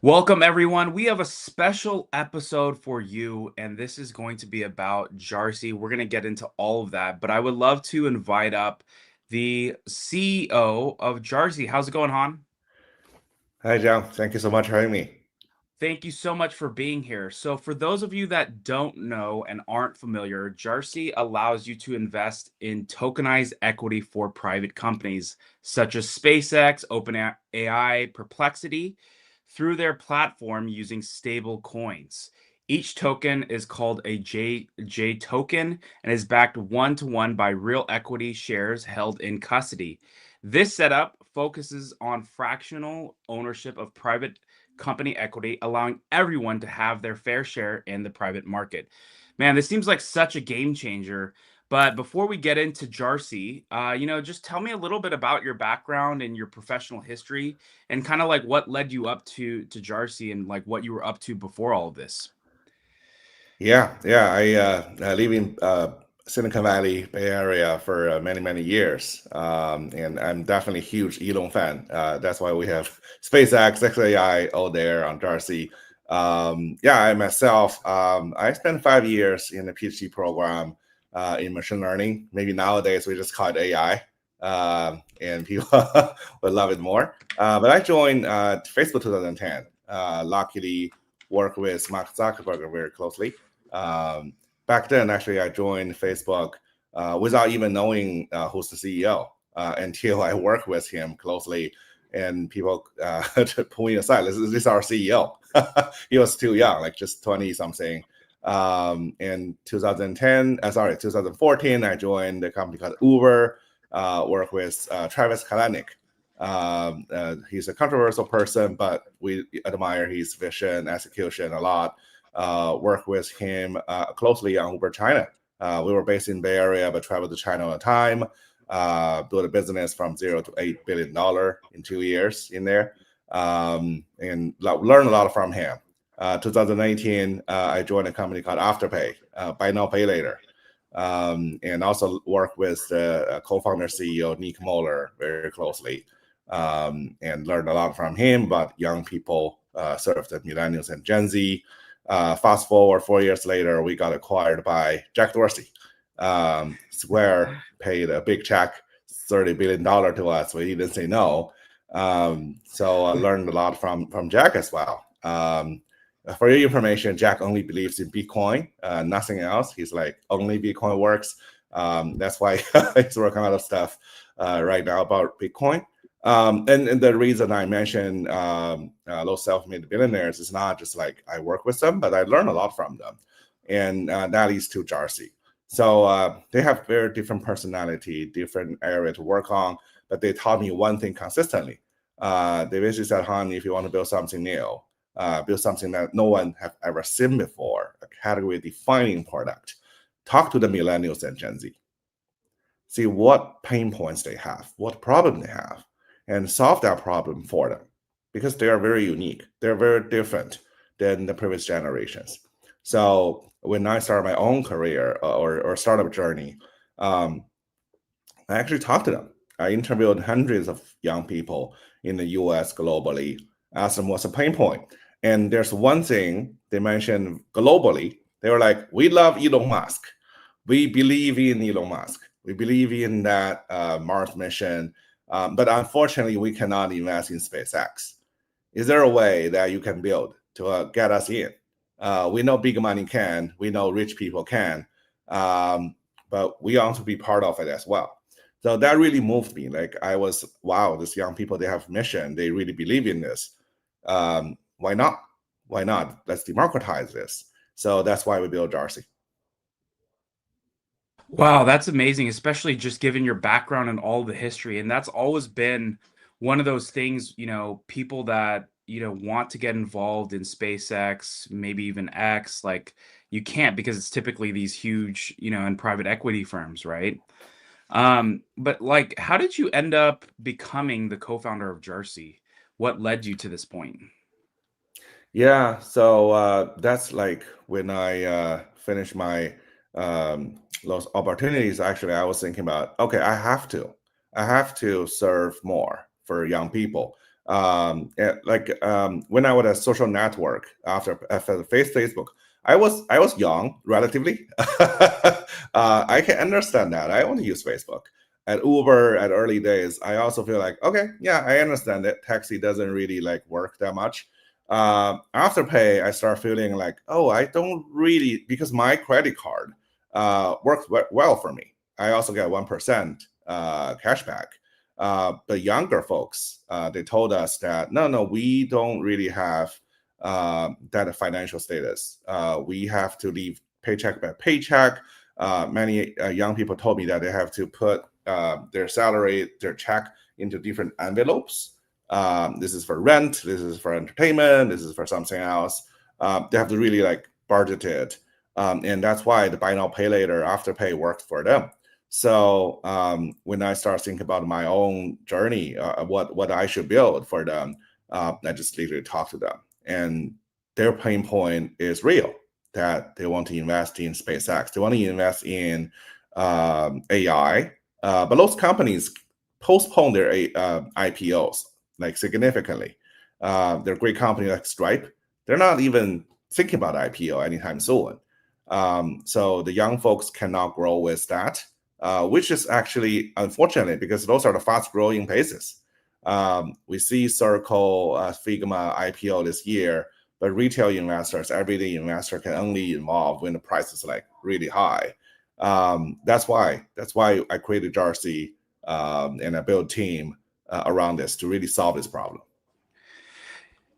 Welcome, everyone. We have a special episode for you, and this is going to be about Jarcy. We're going to get into all of that, but I would love to invite up the CEO of Jarsy. How's it going, Han? Hi, John. Thank you so much for having me. Thank you so much for being here. So, for those of you that don't know and aren't familiar, Jarsy allows you to invest in tokenized equity for private companies such as SpaceX, OpenAI, Perplexity through their platform using stable coins. Each token is called a J token and is backed one to one by real equity shares held in custody. This setup focuses on fractional ownership of private company equity, allowing everyone to have their fair share in the private market. Man, this seems like such a game changer. But before we get into Jarcy, just tell me a little bit about your background and your professional history, and kind of like what led you up to Jarcy and like what you were up to before all of this. Yeah. I live in Silicon Valley, Bay Area for many years, and I'm definitely a huge Elon fan. That's why we have SpaceX, XAI all there on Jarcy. I myself, I spent 5 years in a PhD program in machine learning. Maybe nowadays we just call it AI, and people would love it more. But I joined Facebook 2010. Luckily, work with Mark Zuckerberg very closely. Back then, actually, I joined Facebook without even knowing who's the CEO until I worked with him closely, and people pull me aside. This is our CEO. He was still young, like just 20 something. In 2014, I joined a company called Uber. Work with Travis Kalanick. He's a controversial person, but we admire his vision, execution a lot. Work with him closely on Uber China. We were based in Bay Area, but traveled to China all the time. Built a business from $0 to $8 billion in 2 years in there, and learned a lot from him. 2019, I joined a company called Afterpay, Buy Now Pay Later, and also work with the co-founder CEO Nick Moller very closely, and learned a lot from him about young people, served the millennials and Gen Z. Fast forward 4 years later, we got acquired by Jack Dorsey. Square paid a big check, $30 billion to us. We didn't say no. So I learned a lot from Jack as well. For your information, Jack only believes in Bitcoin, nothing else. He's like, only Bitcoin works. That's why he's working on a lot of stuff right now about Bitcoin. And the reason I mentioned those self-made billionaires is not just like I work with them, but I learn a lot from them. And that leads to Jarcy. So they have very different personality, different area to work on, but they taught me one thing consistently. They basically said, Han, if you want to build something new, build something that no one have ever seen before, a category-defining product, talk to the millennials and Gen Z. See what pain points they have, what problem they have, and solve that problem for them, because they are very unique. They're very different than the previous generations. So when I started my own career or startup journey, I actually talked to them. I interviewed hundreds of young people in the US globally, asked them what's the pain point. And there's one thing they mentioned globally. They were like, we love Elon Musk. We believe in Elon Musk. We believe in that Mars mission. But unfortunately, we cannot invest in SpaceX. Is there a way that you can build to get us in? We know big money can. We know rich people can. But we want to be part of it as well. So that really moved me. Like I was, wow, these young people, they have mission. They really believe in this. Why not? Why not? Let's democratize this. So that's why we built Jarcy. Wow, that's amazing, especially just given your background and all the history. And that's always been one of those things, people that, want to get involved in SpaceX, maybe even X, like you can't because it's typically these huge, and private equity firms, right? But like, how did you end up becoming the co-founder of Jarcy? What led you to this point? Yeah, so that's like when I finished my those opportunities. Actually, I was thinking about, okay, I have to serve more for young people. When I was a social network after Facebook, I was young relatively. I can understand that. I want to use Facebook. At Uber at early days, I also feel like, okay, yeah, I understand that taxi doesn't really like work that much. After pay, I start feeling like, oh, I don't really, because my credit card works well for me. I also get 1% cashback. But younger folks, they told us that no, we don't really have that financial status. We have to live paycheck by paycheck. Many young people told me that they have to put their salary, their check into different envelopes. This is for rent, this is for entertainment, this is for something else. They have to really like budget it. And that's why the buy now, pay later, afterpay worked for them. So when I start thinking about my own journey, what I should build for them, I just literally talk to them, and their pain point is real. That they want to invest in SpaceX, they want to invest in AI, but those companies postpone their IPOs like significantly. They're great company like Stripe. They're not even thinking about IPO anytime soon. So the young folks cannot grow with that, which is actually unfortunate because those are the fast growing paces. We see Circle, Figma IPO this year, but retail investors, everyday investor can only involve when the price is like really high. That's why I created Jarcy, and I built a team around this to really solve this problem.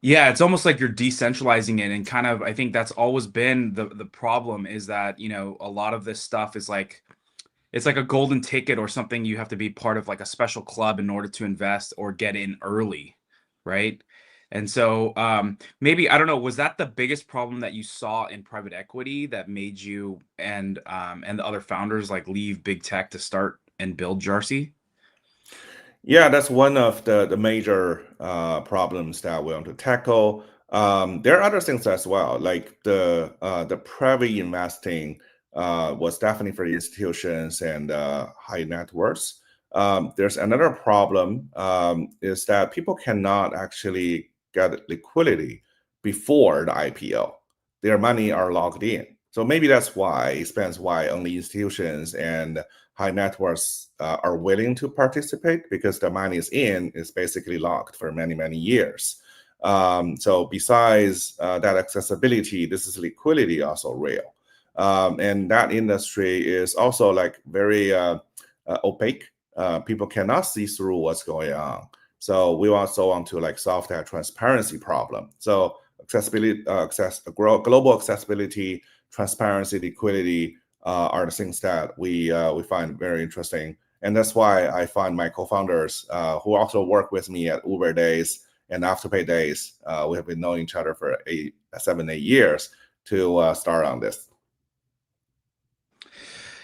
Yeah, it's almost like you're decentralizing it, and kind of I think that's always been the problem, is that, a lot of this stuff is like it's like a golden ticket or something. You have to be part of like a special club in order to invest or get in early, right? And so maybe I don't know, was that the biggest problem that you saw in private equity that made you and the other founders like leave big tech to start and build Jarcy? Yeah, that's one of the major problems that we want to tackle. There are other things as well, like the private investing was definitely for institutions and high net worths. There's another problem, is that people cannot actually get liquidity before the IPO. Their money are locked in. So maybe that's why, explains why only institutions and high net worths are willing to participate, because the money is basically locked for many, many years. So besides that accessibility, this is liquidity also real. And that industry is also like very opaque. People cannot see through what's going on. So we also want to like solve that transparency problem. So accessibility, global accessibility, transparency, liquidity are the things that we find very interesting. And that's why I find my co-founders who also work with me at Uber days and Afterpay days. We have been knowing each other for 7, 8 years to start on this.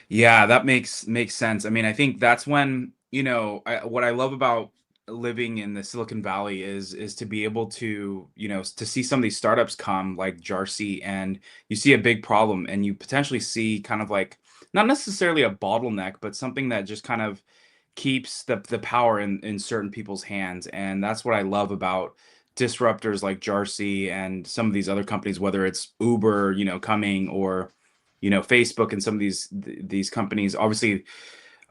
Yeah, that makes sense. I mean, I think that's when, what I love about living in the Silicon Valley is to be able to, to see some of these startups come like Jarsy, and you see a big problem and you potentially see kind of like not necessarily a bottleneck, but something that just kind of keeps the power in certain people's hands. And that's what I love about disruptors like Jarsy and some of these other companies, whether it's Uber, coming, or Facebook, and some of these companies. Obviously,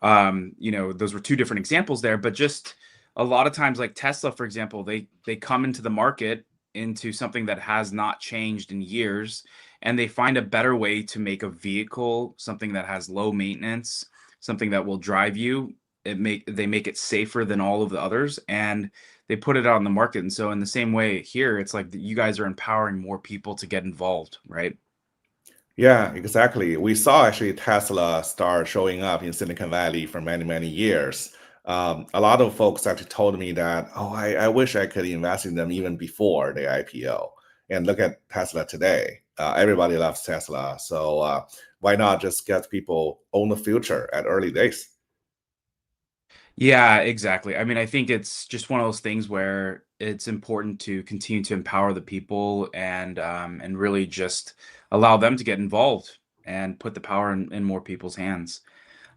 those were two different examples there, but just a lot of times, like Tesla, for example, they come into the market into something that has not changed in years, and they find a better way to make a vehicle, something that has low maintenance, something that will drive you. They make it safer than all of the others, and they put it out on the market. And so in the same way here, it's like you guys are empowering more people to get involved, right? Yeah, exactly. We saw actually Tesla start showing up in Silicon Valley for many, many years. A lot of folks actually told me that, oh, I wish I could invest in them even before the IPO. And look at Tesla today. Everybody loves Tesla. So why not just get people own the future at early days? Yeah, exactly. I mean, I think it's just one of those things where it's important to continue to empower the people, and really just allow them to get involved and put the power in more people's hands.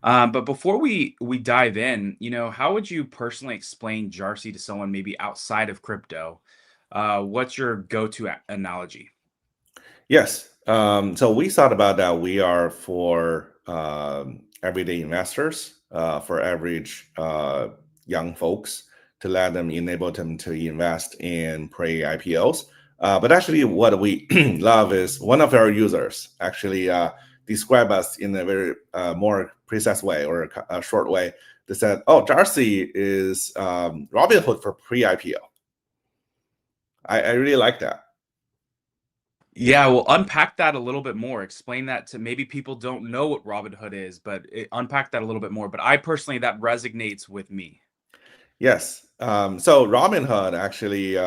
But before we dive in, how would you personally explain Jarcy to someone maybe outside of crypto? What's your go-to analogy? Yes. So we thought about that. We are for everyday investors, for average young folks, to let them enable them to invest in pre-IPOs. But actually, what we love is one of our users actually describe us in a very more precise way or a short way. They said, "Oh, Jarsy is Robinhood for pre-IPO." I really like that. Yeah, well, unpack that a little bit more. Explain that to maybe people don't know what Robinhood is, but unpack that a little bit more. But I personally, that resonates with me. Yes. So Robinhood actually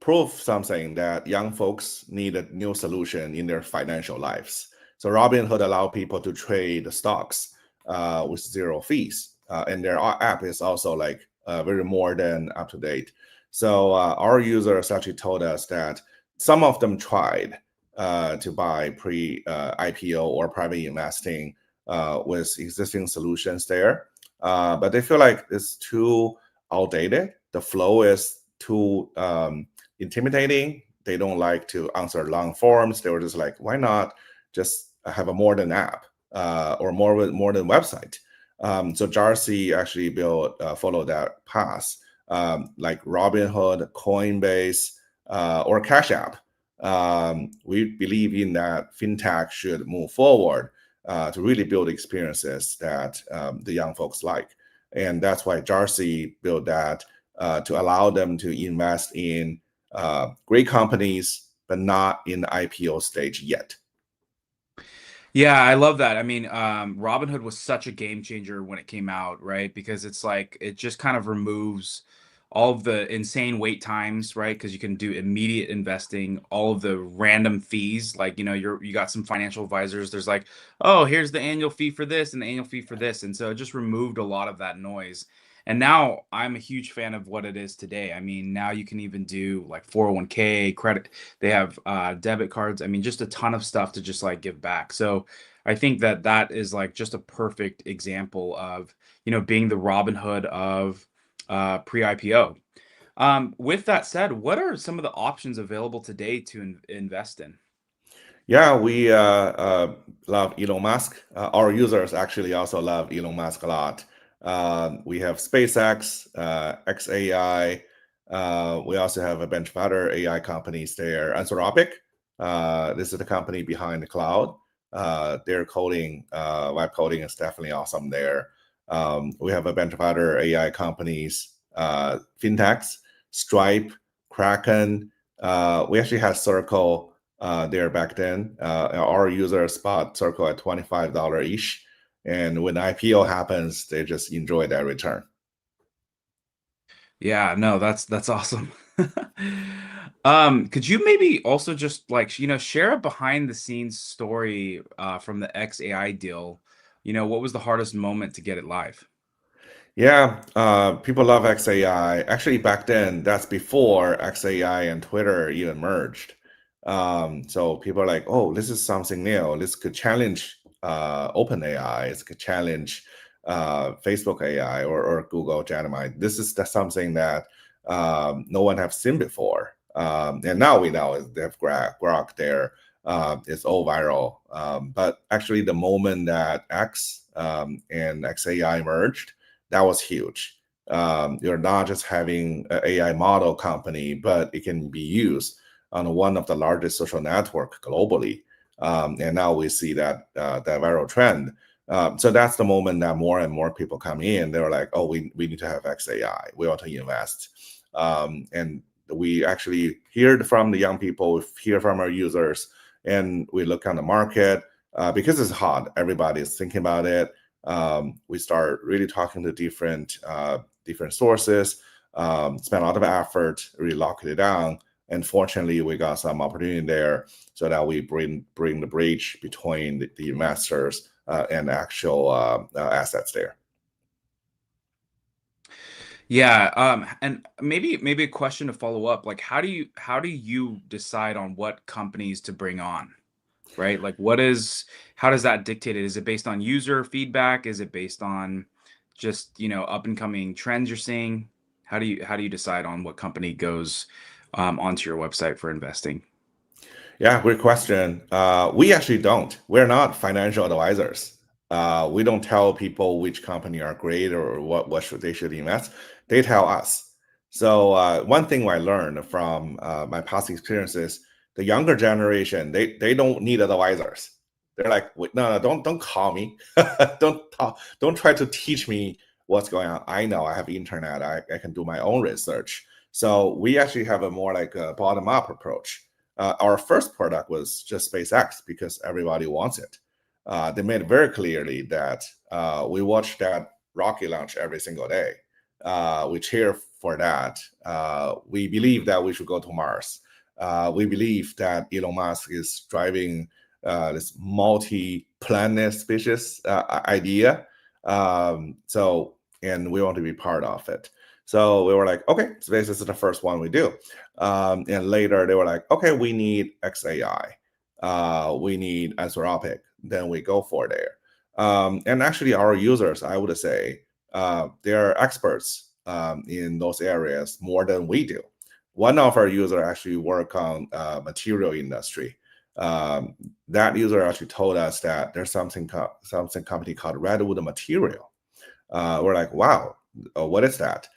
proved something that young folks need a new solution in their financial lives. So Robinhood allow people to trade stocks with zero fees, and their app is also like very more than up to date. So our users actually told us that some of them tried to buy pre IPO or private investing with existing solutions there, but they feel like it's too outdated. The flow is too intimidating. They don't like to answer long forms. They were just like, why not just have a more than app or more than website? So Jarcy actually built follow that path, like Robinhood, Coinbase, or Cash App. We believe in that fintech should move forward to really build experiences that the young folks like. And that's why Jarsy built that to allow them to invest in great companies, but not in the IPO stage yet. Yeah, I love that. I mean, Robinhood was such a game changer when it came out, right? Because it's like it just kind of removes all of the insane wait times, right? Because you can do immediate investing, all of the random fees. Like, you got some financial advisors. There's like, oh, here's the annual fee for this and the annual fee for this, and so it just removed a lot of that noise. And now I'm a huge fan of what it is today. I mean, now you can even do like 401k credit. They have debit cards. I mean, just a ton of stuff to just like give back. So I think that that is like just a perfect example of, being the Robin Hood of pre-IPO. With that said, what are some of the options available today to invest in? Yeah, we love Elon Musk. Our users actually also love Elon Musk a lot. We have SpaceX, XAI. We also have a bunch of other AI companies there. Anthropic, this is the company behind the cloud. Their coding, web coding is definitely awesome there. We have a bunch of other AI companies, fintechs, Stripe, Kraken. We actually had Circle there back then. Our users bought Circle at $25 each. And when IPO happens, they just enjoy that return. Yeah, no, that's awesome. Could you maybe also just like, share a behind the scenes story from the XAI deal? What was the hardest moment to get it live? Yeah, people love XAI. Actually, back then, that's before XAI and Twitter even merged. So people are like, oh, this is something new. This could challenge OpenAI. It could challenge Facebook AI or Google Gemini. This is something that no one have seen before. And now we know they have Grok there. It's all viral. But actually, the moment that X and XAI merged, that was huge. You're not just having an AI model company, but it can be used on one of the largest social network globally. And now we see that viral trend. So that's the moment that more and more people come in. They're like, oh, we need to have XAI. We want to invest. And we actually hear from the young people, we hear from our users, and we look on the market because it's hot. Everybody is thinking about it. We start really talking to different sources, spend a lot of effort, really lock it down. And fortunately, we got some opportunity there so that we bring the bridge between the investors and the actual assets there. Yeah, and maybe a question to follow up, like how do you decide on what companies to bring on? right? Like how does that dictate it? Is it based on user feedback? Is it based on just, up and coming trends you're seeing? How do you decide on what company goes onto your website for investing? Yeah, great question. We actually don't. We're not financial advisors. We don't tell people which company are great or what they should invest. They tell us. So one thing I learned from my past experiences, the younger generation, they don't need advisors. They're like, "Wait, no, don't call me. Don't try to teach me what's going on. I know I have internet. I can do my own research." So we actually have a more like a bottom up approach. Our first product was just SpaceX because everybody wants it. They made it very clearly that we watch that rocket launch every single day. We cheer for that. We believe that we should go to Mars. We believe that Elon Musk is driving this multi-planet species idea. And we want to be part of it. So we were like, okay, space is the first one we do. And later they were like, okay, we need XAI. We need Anthropic. Then we go for there. And actually our users, I would say, they're experts in those areas more than we do. One of our users actually work on material industry. That user actually told us that there's something company called Redwood Material. We're like, wow, what is that?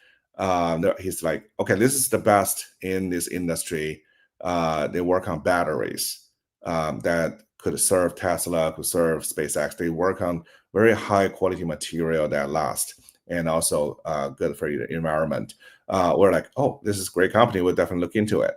He's like, okay, this is the best in this industry. They work on batteries that could serve Tesla, could serve SpaceX. They work on very high quality material that lasts and also good for the environment. We're like, oh, this is a great company. We'll definitely look into it.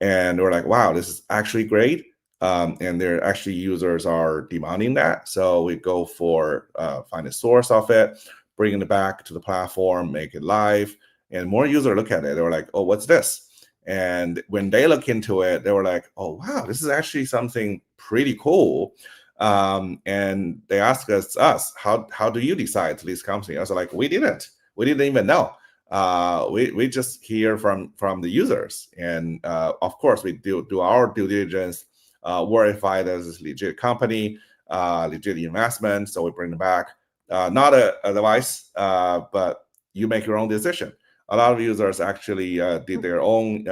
And we're like, wow, this is actually great. And their actually users are demanding that. So we go for find a source of it, bring it back to the platform, make it live, and more users look at it. They were like, oh, what's this? And when they look into it, they were like, oh, wow, this is actually something pretty cool. And they asked us, how do you decide to list company? I was like, we didn't even know. We just hear from the users. And of course, we do our due diligence, verify that this is legit company, legit investment. So we bring it back. Not a advice, but you make your own decision. A lot of users actually did their own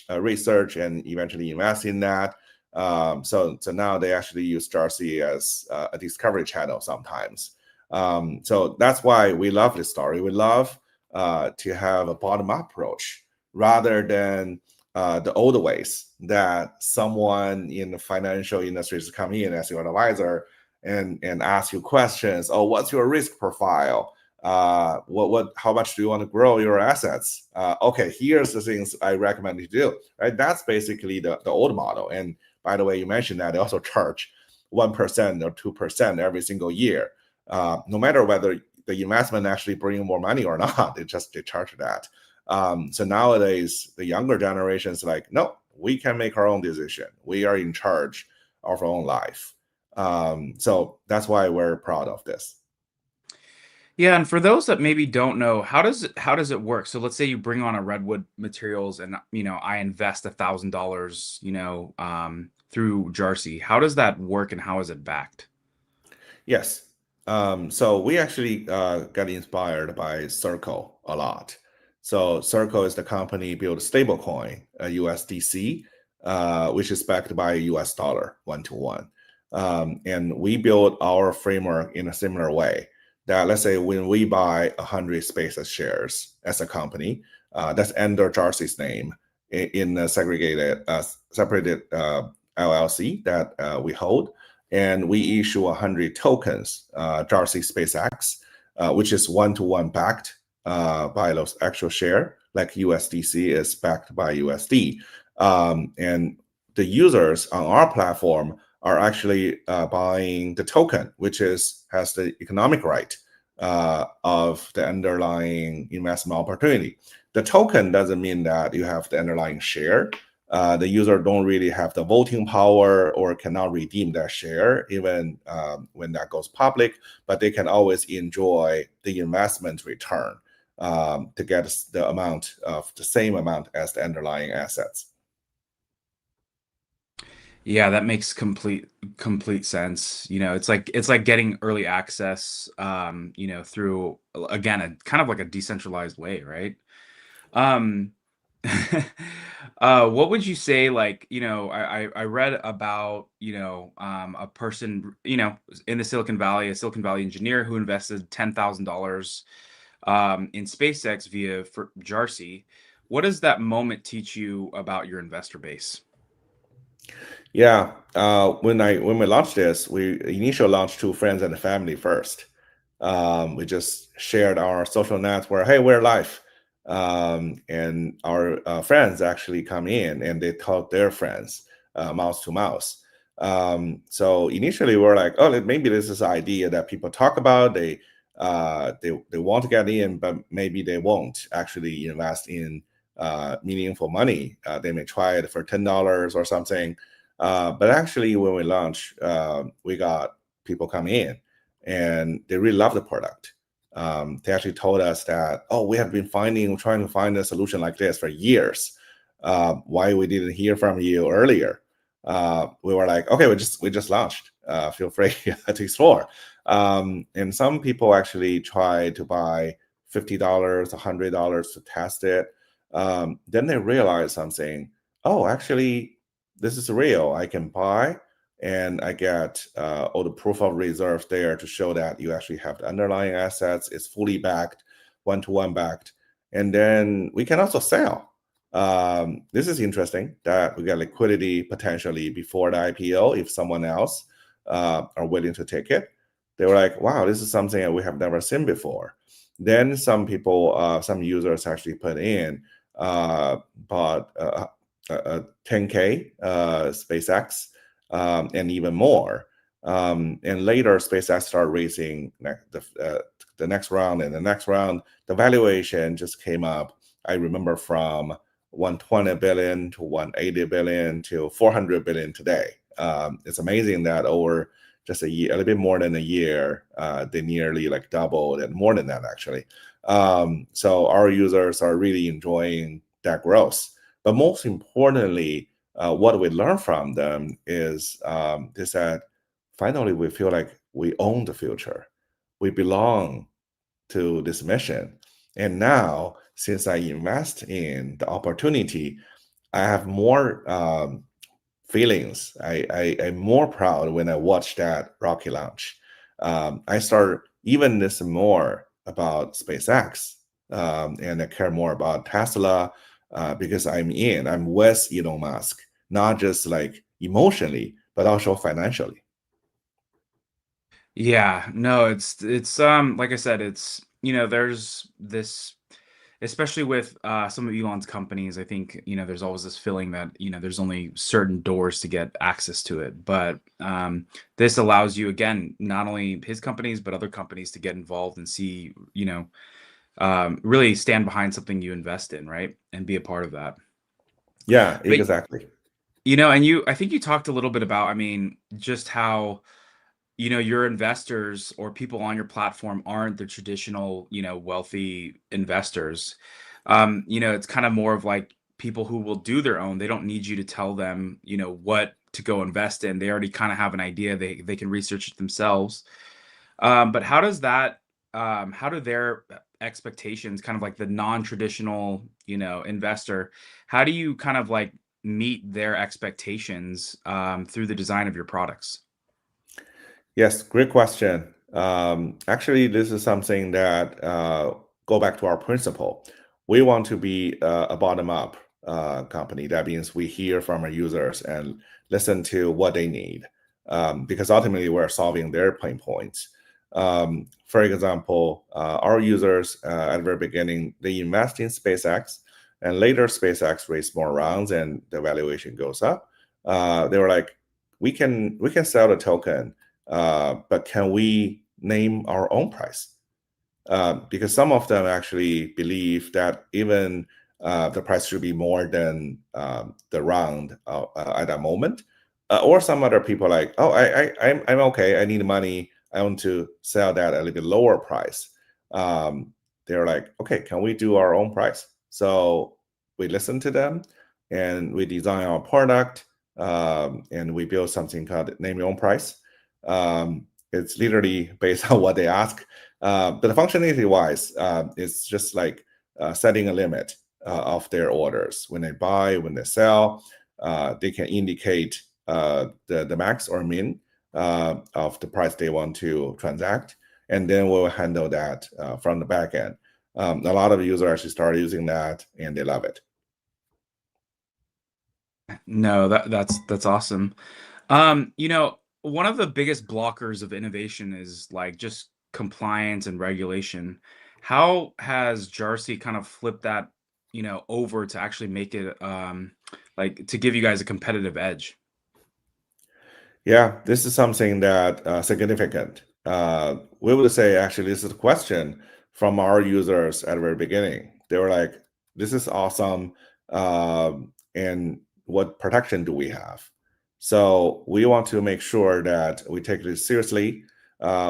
research and eventually invest in that. So now they actually use Jarcy as a discovery channel sometimes. So that's why we love this story. We love to have a bottom-up approach rather than the old ways that someone in the financial industry is coming in as your advisor and ask you questions. Oh, what's your risk profile? How much do you want to grow your assets? Okay, here's the things I recommend you do. Right, that's basically the old model. And by the way, you mentioned that they also charge 1% or 2% every single year, no matter whether the investment actually bring more money or not. They charge that. So nowadays, the younger generations like, no, we can make our own decision. We are in charge of our own life. So that's why we're proud of this. Yeah, and for those that maybe don't know, how does it work? So let's say you bring on a Redwood Materials and I invest $1,000, through Jarsy. How does that work and how is it backed? Yes. So we actually got inspired by Circle a lot. So Circle is the company built stablecoin, USDC, which is backed by a US dollar 1-to-1. And we built our framework in a similar way. That let's say when we buy 100 Spaces shares as a company, that's under Jarcy's name in a separated LLC that we hold, and we issue 100 tokens, Jarcy SpaceX, which is 1-to-1 backed by those actual share, like USDC is backed by USD. And the users on our platform are actually buying the token, which has the economic right of the underlying investment opportunity. The token doesn't mean that you have the underlying share. The user don't really have the voting power or cannot redeem their share even when that goes public, but they can always enjoy the investment return to get the same amount as the underlying assets. Yeah, that makes complete sense. It's like getting early access, through again a kind of like a decentralized way, right? Um, what would you say, like, I read about, a person, in the Silicon Valley, a Silicon Valley engineer who invested $10,000 in SpaceX via for Jarsy. What does that moment teach you about your investor base? Yeah, when we launched this, we initially launched to friends and family first. We just shared our social network. Hey, we're live, and our friends actually come in and they tell their friends, mouse to mouse. So initially, we're like, oh, maybe this is an idea that people talk about. They want to get in, but maybe they won't actually invest in meaningful money. They may try it for $10 or something, but actually, when we launched, we got people coming in and they really love the product. They actually told us that, oh, we have been trying to find a solution like this for years. Why we didn't hear from you earlier? We were like, okay, we just launched. Feel free to explore. And some people actually try to buy $50, $100 to test it. Then they realize something. Oh, actually, this is real. I can buy and I get all the proof of reserves there to show that you actually have the underlying assets. It's fully backed, one-to-one backed. And then we can also sell. This is interesting that we get liquidity potentially before the IPO if someone else are willing to take it. They were like, wow, this is something that we have never seen before. Then some people, some users actually put in, bought 10K SpaceX, and even more. And later, SpaceX started raising the next round and the next round. The valuation just came up. I remember from 120 billion to 180 billion to 400 billion today. It's amazing that over just a year, a little bit more than a year, they nearly like doubled and more than that actually. So our users are really enjoying that growth. But most importantly, what we learn from them is that finally we feel like we own the future. We belong to this mission. And now, since I invest in the opportunity, I have more feelings. I'm more proud when I watch that rocket launch. I start even listen more about SpaceX, and I care more about Tesla because I'm with Elon Musk, not just like emotionally, but also financially. Yeah, no, it's like I said, it's there's this, especially with some of Elon's companies, I think, there's always this feeling that, there's only certain doors to get access to it. But this allows you, again, not only his companies, but other companies to get involved and see, really stand behind something you invest in, right? And be a part of that. Yeah, But exactly. and I think you talked a little bit about, I mean, just how your investors or people on your platform aren't the traditional, wealthy investors. It's kind of more of like people who will do their own. They don't need you to tell them, what to go invest in. They already kind of have an idea. They can research it themselves. But how do their expectations, kind of like the non-traditional, investor, how do you kind of like meet their expectations through the design of your products? Yes, great question. Actually, this is something that go back to our principle. We want to be a bottom-up company. That means we hear from our users and listen to what they need, because ultimately we're solving their pain points. For example, our users at the very beginning they invest in SpaceX, and later SpaceX raised more rounds and the valuation goes up. They were like, we can sell the token, but can we name our own price? Because some of them actually believe that even the price should be more than the round at that moment. Or some other people like, oh, I'm okay. I need money. I want to sell that at a little bit lower price. They're like, okay, can we do our own price? So we listen to them and we design our product. and we built something called name your own price. It's literally based on what they ask, but the functionality wise, it's just like setting a limit of their orders. When they buy, when they sell, they can indicate the max or min of the price they want to transact, and then we'll handle that from the back end. A lot of users actually start using that, and they love it. No, that's awesome. You know, one of the biggest blockers of innovation is like just compliance and regulation. How has Jarcy kind of flipped that, over to actually make it like to give you guys a competitive edge? Yeah, this is something that significant. We would say actually this is a question from our users at the very beginning. They were like, "This is awesome, and what protection do we have?" So we want to make sure that we take this seriously.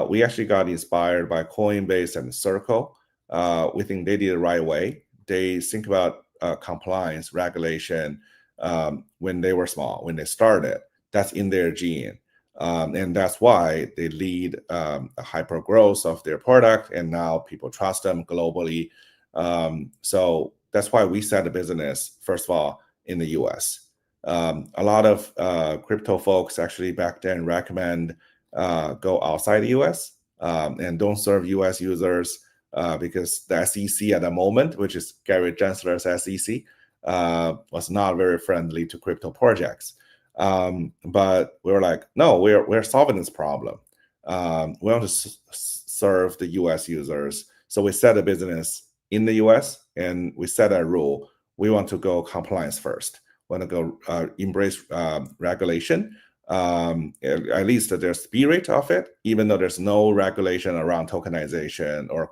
We actually got inspired by Coinbase and Circle. We think they did it the right way. They think about compliance, regulation when they were small, when they started. That's in their gene. And that's why they lead a hyper growth of their product, and now people trust them globally. So that's why we set a business, first of all, in the US. A lot of crypto folks actually back then recommend go outside the US and don't serve US users because the SEC at the moment, which is Gary Gensler's SEC, was not very friendly to crypto projects. But we were like, no, we're solving this problem. We want to serve the US users. So we set a business in the US, and we set a rule. We want to go compliance first. We want to go embrace regulation, at least their spirit of it, even though there's no regulation around tokenization or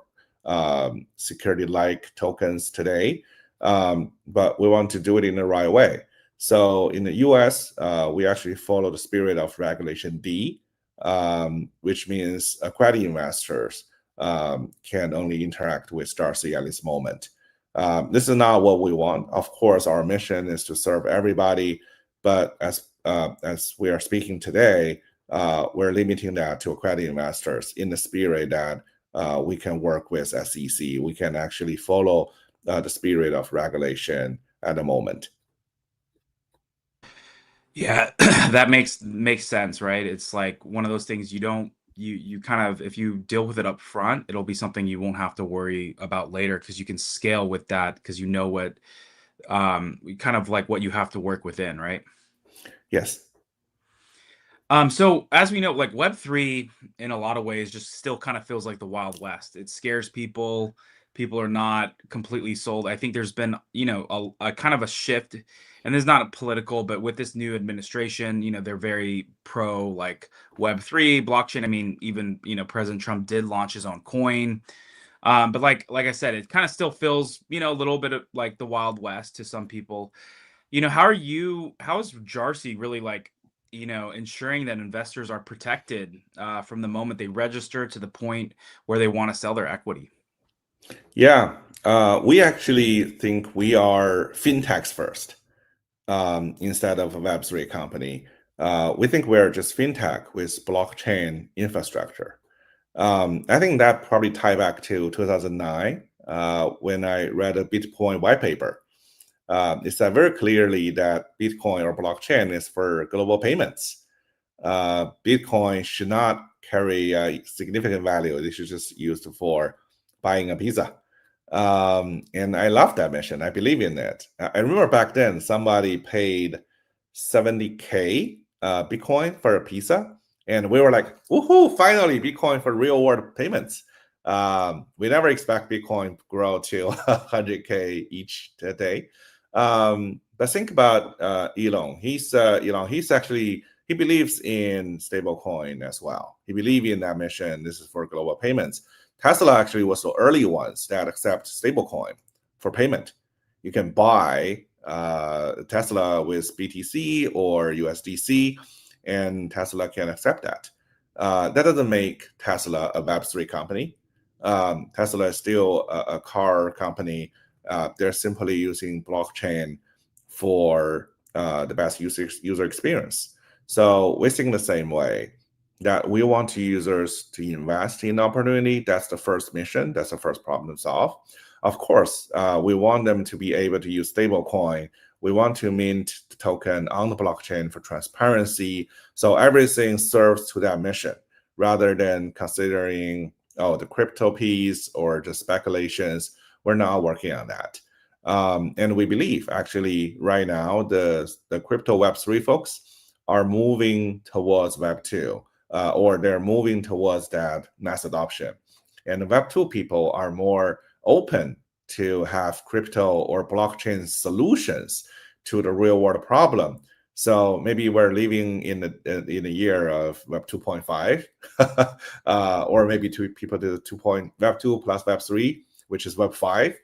security-like tokens today. But we want to do it in the right way. So in the US, we actually follow the spirit of Regulation D, which means accredited investors can only interact with Jarcy at this moment. This is not what we want. Of course, our mission is to serve everybody, but as we are speaking today, we're limiting that to accredited investors in the spirit that we can work with SEC. We can actually follow the spirit of regulation at the moment. Yeah, that makes sense, right? It's like one of those things you kind of, if you deal with it up front, it'll be something you won't have to worry about later because you can scale with that because you know what kind of like what you have to work within, right? Yes. So as we know, like Web3 in a lot of ways just still kind of feels like the Wild West. It scares people. People are not completely sold. I think there's been, a kind of a shift, and this is not political, but with this new administration, they're very pro like Web3, blockchain. I mean, even, President Trump did launch his own coin. But like I said, it kind of still feels, a little bit of like the Wild West to some people. How is Jarsy really like, ensuring that investors are protected from the moment they register to the point where they want to sell their equity? Yeah. We actually think we are fintechs first instead of a Web3 company. We think we're just fintech with blockchain infrastructure. I think that probably tie back to 2009 when I read a Bitcoin white paper. It said very clearly that Bitcoin or blockchain is for global payments. Bitcoin should not carry a significant value. It should just used for buying a pizza. And I love that mission. I believe in it. I remember back then somebody paid 70K Bitcoin for a pizza, and we were like, "Woohoo! Finally, Bitcoin for real world payments." We never expect Bitcoin to grow to 100K each day. But think about Elon. He's actually he believes in stablecoin as well. He believes in that mission. This is for global payments. Tesla actually was the early ones that accept stablecoin for payment. You can buy Tesla with BTC or USDC, and Tesla can accept that. That doesn't make Tesla a Web3 company. Tesla is still a car company. They're simply using blockchain for the best user experience. So we think the same way that we want users to invest in opportunity. That's the first mission. That's the first problem to solve. Of course, we want them to be able to use stablecoin. We want to mint the token on the blockchain for transparency. So everything serves to that mission rather than considering, oh, the crypto piece or just speculations. We're not working on that. And we believe actually right now the crypto Web3 folks are moving towards Web2, or they're moving towards that mass adoption. And Web2 people are more open to have crypto or blockchain solutions to the real world problem. So maybe we're living in the year of Web 2.5, or maybe people do Web 2 plus Web 3, which is Web 5,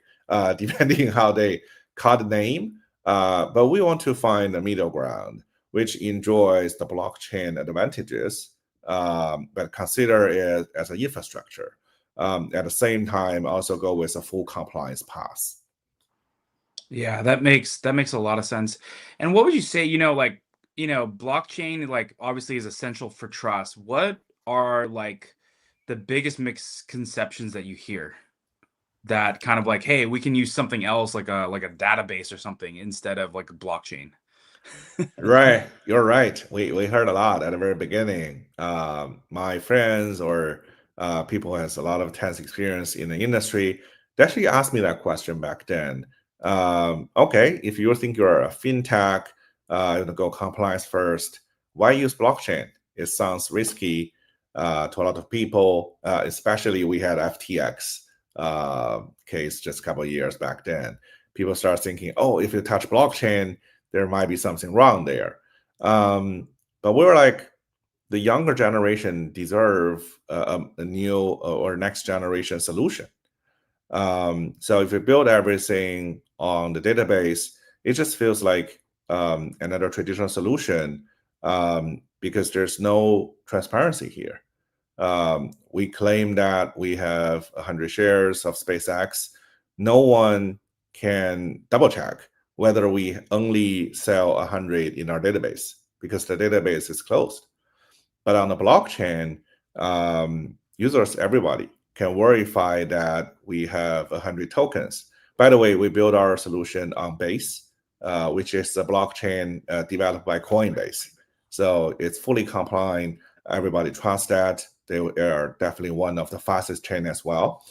depending how they call the name. But we want to find a middle ground which enjoys the blockchain advantages, but consider it as an infrastructure. At the same time, also go with a full compliance path. Yeah, that makes a lot of sense. And what would you say, like, blockchain like obviously is essential for trust. What are like the biggest misconceptions that you hear that kind of like, hey, we can use something else like a database or something instead of like a blockchain? Right, you're right. We heard a lot at the very beginning. My friends or people who has a lot of tense experience in the industry, they actually asked me that question back then. Okay, if you think you're a fintech, go compliance first, why use blockchain? It sounds risky to a lot of people, especially we had FTX case just a couple of years back then. People start thinking, oh, if you touch blockchain, there might be something wrong there. But we were like, the younger generation deserve a new or next generation solution. So if you build everything on the database, it just feels like another traditional solution, because there's no transparency here. We claim that we have 100 shares of SpaceX. No one can double check whether we only sell 100 in our database because the database is closed. But on the blockchain, users, everybody can verify that we have 100 tokens. By the way, we build our solution on Base, which is a blockchain developed by Coinbase. So it's fully compliant. Everybody trusts that. They are definitely one of the fastest chain as well.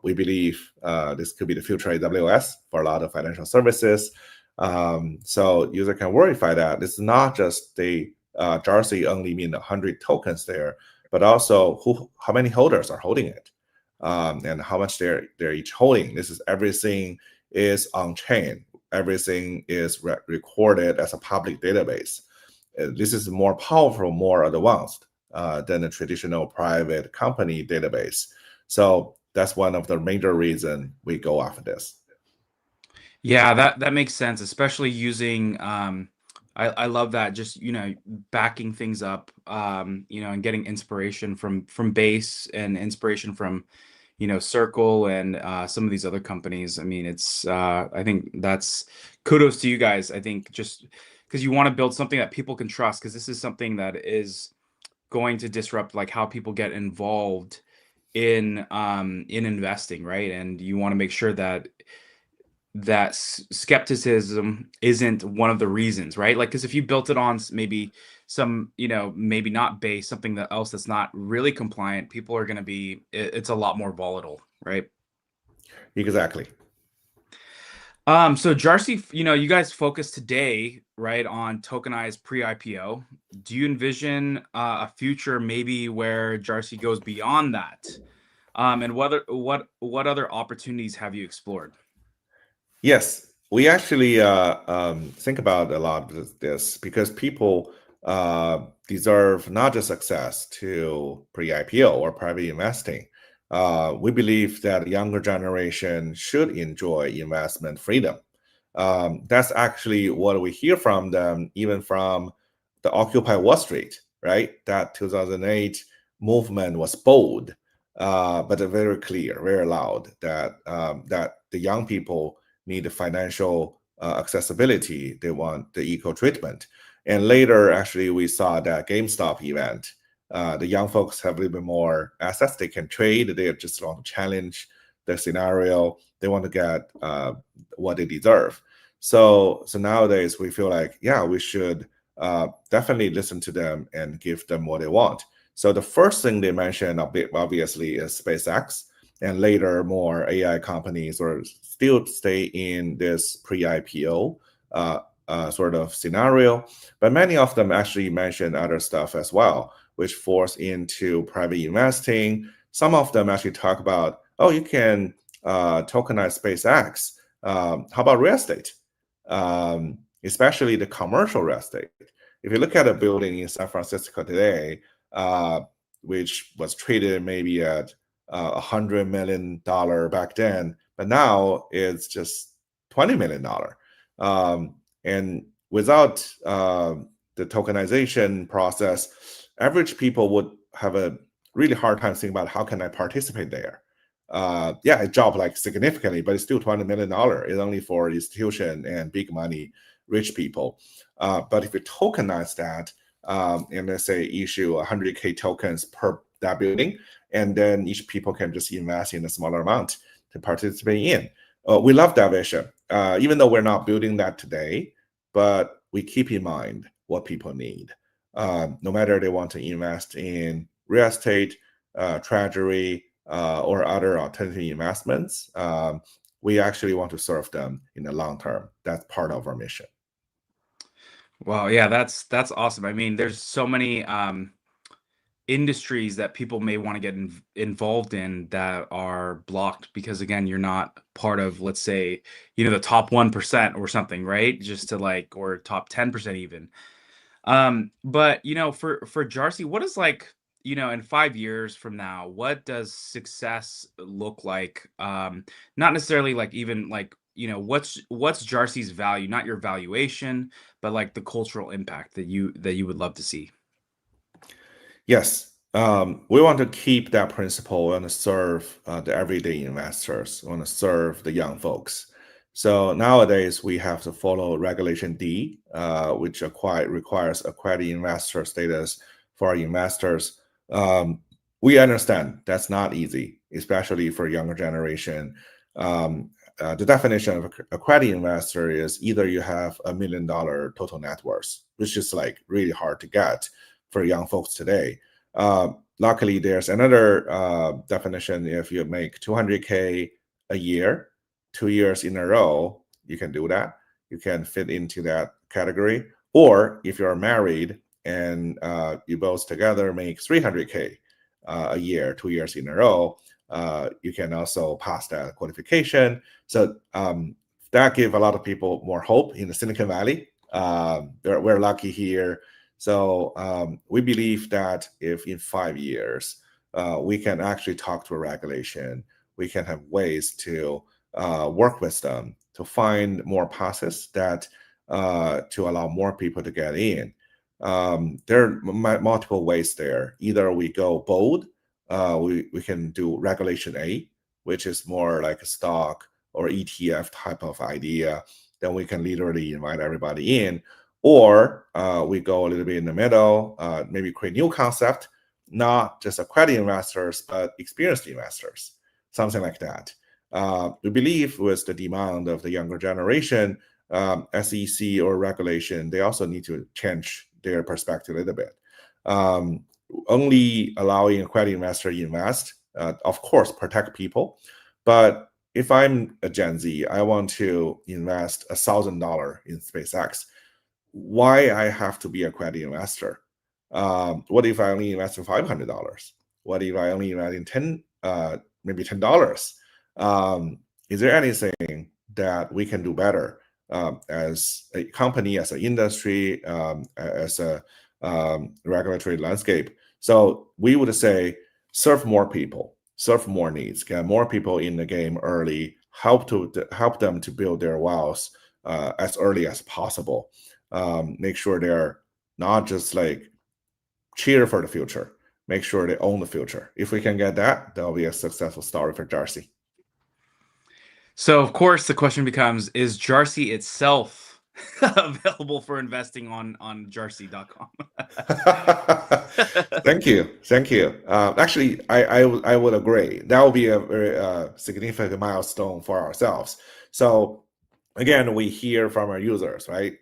We believe this could be the future AWS for a lot of financial services. So user can verify that it's not just the Jarsy only mean 100 tokens there, but also how many holders are holding it, and how much they're each holding. This is everything is on chain. Everything is recorded as a public database. This is more powerful, more advanced than a traditional private company database. So that's one of the major reasons we go after this. Yeah, that makes sense, especially using I love that just, backing things up, and getting inspiration from Base and inspiration from, Circle and some of these other companies. I mean, it's I think that's kudos to you guys. I think just because you want to build something that people can trust, because this is something that is going to disrupt like how people get involved in investing, right? And you want to make sure that skepticism isn't one of the reasons, right? Like, because if you built it on maybe some, maybe not base, something that else that's not really compliant, people are going to be, it's a lot more volatile, right? Exactly. So Jarcy, you guys focus today, right, on tokenized pre-IPO. Do you envision a future maybe where Jarcy goes beyond that? And what other opportunities have you explored? Yes, we actually think about a lot of this because people deserve not just access to pre-IPO or private investing. We believe that the younger generation should enjoy investment freedom. That's actually what we hear from them, even from the Occupy Wall Street, right? That 2008 movement was bold, but very clear, very loud that that the young people need financial accessibility. They want the equal treatment. And later, actually, we saw that GameStop event. The young folks have a little bit more assets they can trade. They just want to challenge the scenario. They want to get what they deserve. So nowadays we feel like, yeah, we should definitely listen to them and give them what they want. So the first thing they mentioned, obviously, is SpaceX, and later more AI companies or still stay in this pre-IPO sort of scenario. But many of them actually mention other stuff as well, which falls into private investing. Some of them actually talk about, oh, you can tokenize SpaceX. How about real estate? Especially the commercial real estate. If you look at a building in San Francisco today, which was traded maybe at $100 million back then, but now it's just $20 million. And without the tokenization process, average people would have a really hard time thinking about how can I participate there. Yeah, it dropped like significantly, but it's still $20 million. It's only for institution and big money, rich people. But if you tokenize that, and let's say issue 100K tokens per that building, and then each people can just invest in a smaller amount to participate in. We love that vision, even though we're not building that today, but we keep in mind what people need. No matter they want to invest in real estate, treasury, or other alternative investments, we actually want to serve them in the long term. That's part of our mission. Wow, yeah, that's awesome. I mean, there's so many industries that people may want to get involved in that are blocked because again, you're not part of, let's say, the top 1% or something, right? Just to like, or top 10% even. But for Jarcy, what is like, in 5 years from now, what does success look like? Not necessarily like even like, what's Jarcy's value, not your valuation, but like the cultural impact that you would love to see. Yes, we want to keep that principle. We want to serve the everyday investors. We want to serve the young folks. So nowadays we have to follow Regulation D, which requires accredited investor status for our investors. We understand that's not easy, especially for younger generation. The definition of accredited investor is either you have $1 million total net worth, which is like really hard to get for young folks today. Luckily, there's another definition. If you make 200K a year, 2 years in a row, you can do that. You can fit into that category. Or if you're married and you both together make 300K a year, 2 years in a row, you can also pass that qualification. So that gives a lot of people more hope in the Silicon Valley. We're lucky here. So we believe that if in 5 years we can actually talk to a regulation, we can have ways to work with them to find more passes that to allow more people to get in. There are multiple ways there. Either we go bold, we can do Regulation A, which is more like a stock or ETF type of idea. Then we can literally invite everybody in. Or we go a little bit in the middle, maybe create new concept, not just accredited investors, but experienced investors, something like that. We believe with the demand of the younger generation, SEC or regulation, they also need to change their perspective a little bit. Only allowing accredited investor invest, of course, protect people. But if I'm a Gen Z, I want to invest $1,000 in SpaceX. Why I have to be a credit investor? What if I only invest in $500? What if I only invest in maybe $10? Is there anything that we can do better as a company, as an industry, as a regulatory landscape? So we would say serve more people, serve more needs, get more people in the game early, help them to build their wealth as early as possible. Make sure they're not just like cheer for the future, make sure they own the future. If we can get that, that'll be a successful story for Jarcy. So of course the question becomes, is Jarcy itself available for investing on Jarsy.com? Thank you, thank you. Actually, I would agree. That would be a very significant milestone for ourselves. So again, we hear from our users, right?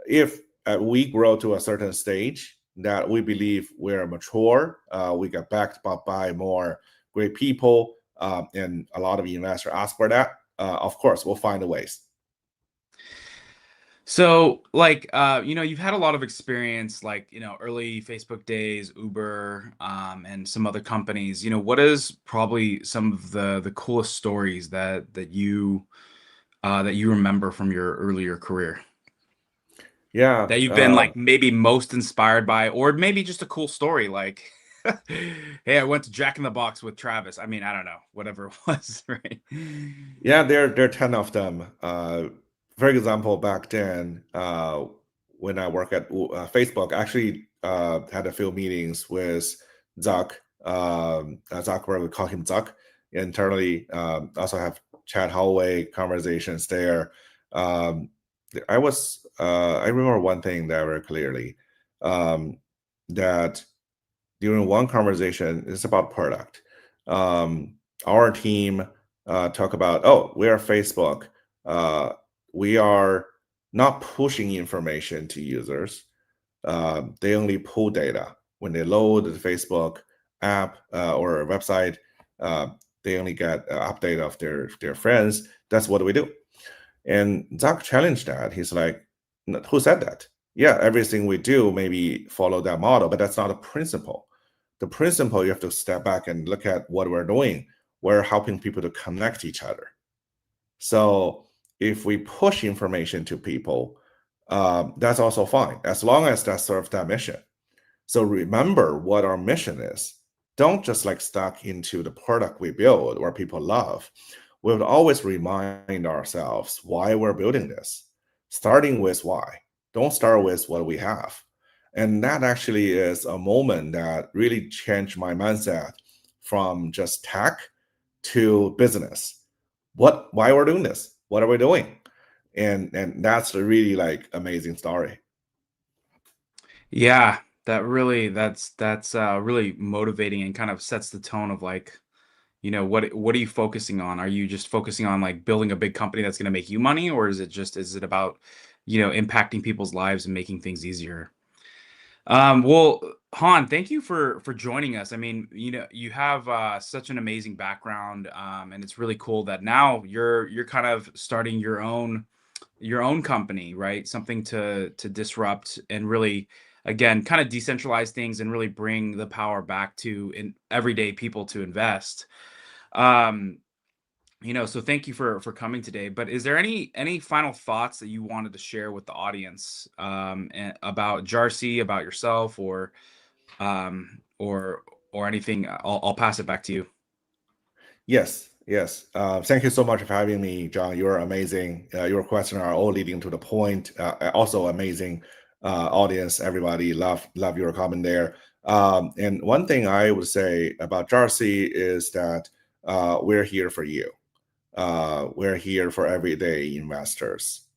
If we grow to a certain stage that we believe we're mature, we get backed by more great people, and a lot of investors ask for that. Of course, we'll find the ways. So, like, you've had a lot of experience, like, early Facebook days, Uber, and some other companies. What is probably some of the coolest stories that you remember from your earlier career Yeah. that you've been like maybe most inspired by, or maybe just a cool story, like, hey, I went to Jack in the Box with Travis. I mean, I don't know, whatever it was, right? Yeah, there are 10 of them. For example, back then, when I work at Facebook, I actually had a few meetings with Zuck. Zuckerberg, we call him Zuck internally. Also have chat hallway conversations there. Um, I remember one thing that very clearly, um, that during one conversation, it's about product. Um, our team talk about, oh, we are Facebook. Uh, we are not pushing information to users. They only pull data when they load the Facebook app or a website. Uh, they only get an update of their friends. That's what we do. And Zach challenged that. He's like, who said that? Yeah, everything we do maybe follow that model, but that's not a principle. The principle, you have to step back and look at what we're doing. We're helping people to connect each other. So if we push information to people, that's also fine, as long as that serves that mission. So remember what our mission is. Don't just like stuck into the product we build or people love. We would always remind ourselves why we're building this, starting with why. Don't start with what we have. And that actually is a moment that really changed my mindset from just tech to business. Why we're doing this? What are we doing? And that's a really like amazing story. Yeah, that's really motivating and kind of sets the tone of like, what are you focusing on? Are you just focusing on like building a big company that's going to make you money, or is it about, impacting people's lives and making things easier? Well, Han, thank you for joining us. I mean, you have such an amazing background, and it's really cool that now you're kind of starting your own company, right? Something to disrupt and really, again, kind of decentralize things and really bring the power back to in everyday people to invest. Um, so thank you for coming today. But is there any final thoughts that you wanted to share with the audience, about Jarcy, about yourself, or anything? I'll pass it back to you. Yes, yes. Thank you so much for having me, John. You're amazing. Your questions are all leading to the point. Also amazing audience. Everybody love your comment there. And one thing I would say about Jarcy is that we're here for you. We're here for everyday investors.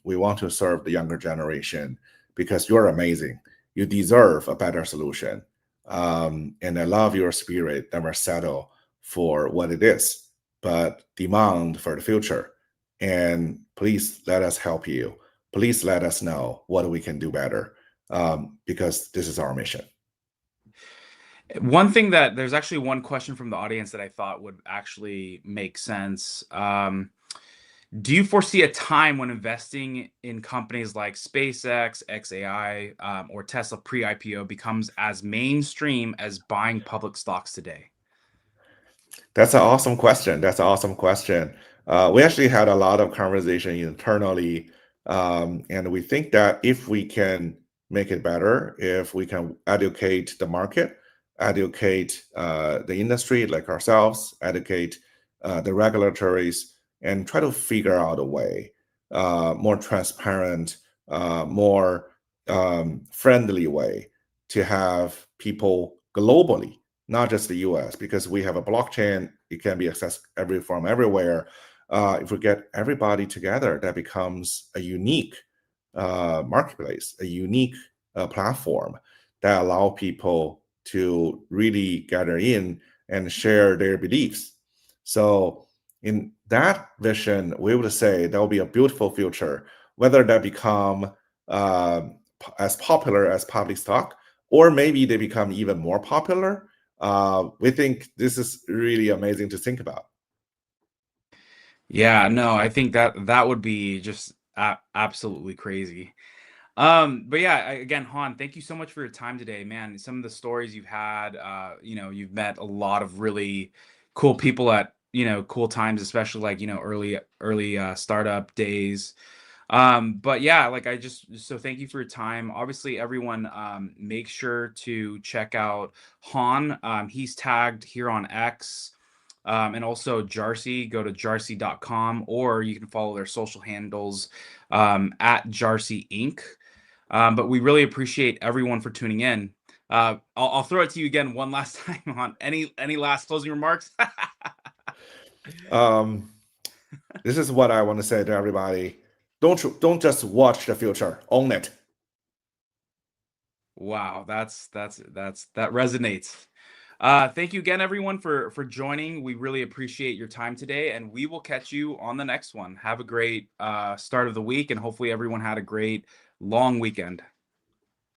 We want to serve the younger generation because you're amazing. You deserve a better solution. And I love your spirit, never settle for what it is, but demand for the future. And please let us help you. Please let us know what we can do better, because this is our mission. One thing that there's actually one question from the audience that I thought would actually make sense. Do you foresee a time when investing in companies like SpaceX, XAI, or Tesla pre-IPO becomes as mainstream as buying public stocks today? That's an awesome question. That's an awesome question. We actually had a lot of conversation internally, and we think that if we can make it better, if we can educate the market, educate the industry like ourselves, educate the regulatories, and try to figure out a way, more transparent, more friendly way to have people globally, not just the US, because we have a blockchain it can be accessed from everywhere. If we get everybody together, that becomes a unique marketplace, a unique platform that allow people to really gather in and share their beliefs. So in that vision, we would say that will be a beautiful future, whether that become as popular as public stock, or maybe they become even more popular. We think this is really amazing to think about. Yeah, no, I think that would be just absolutely crazy. But yeah, again, Han, thank you so much for your time today, man. Some of the stories you've had, you've met a lot of really cool people at, cool times, especially like, early startup days. But yeah, like so thank you for your time. Obviously, everyone, make sure to check out Han. He's tagged here on X. And also Jarsy, go to jarsy.com, or you can follow their social handles at Jarsy Inc. But we really appreciate everyone for tuning in. I'll throw it to you again one last time on any last closing remarks. Um, this is what I want to say to everybody. Don't just watch the future, own it. Wow, that resonates. Thank you again, everyone, for joining. We really appreciate your time today, and we will catch you on the next one. Have a great start of the week, and hopefully everyone had a great long weekend.